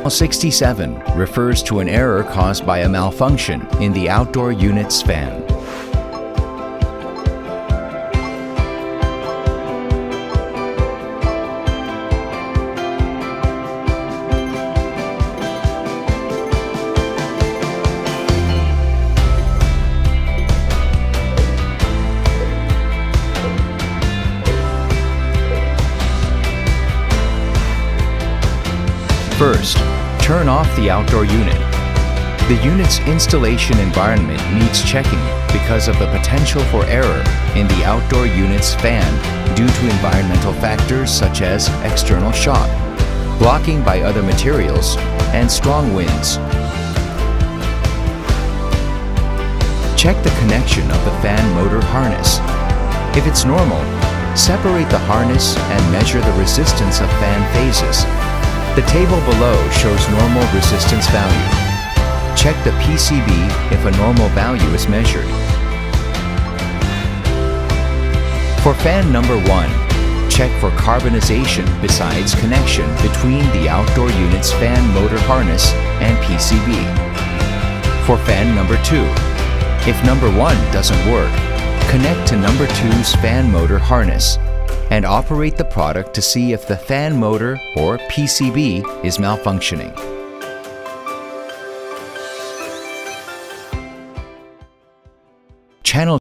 CH67 refers to an error caused by a malfunction in the outdoor unit's fan. First, turn off the outdoor unit. The unit's installation environment needs checking because of the potential for error in the outdoor unit's fan due to environmental factors such as external shock, blocking by other materials, and strong winds. Check the connection of the fan motor harness. If it's normal, separate the harness and measure the resistance of fan phases. The table below shows normal resistance value. Check the PCB if a normal value is measured. For fan number 1, check for carbonization besides connection between the outdoor unit's fan motor harness and PCB. For fan number 2, if number 1 doesn't work, connect to number 2's fan motor harness and operate the product to see if the fan motor or PCB is malfunctioning. Channel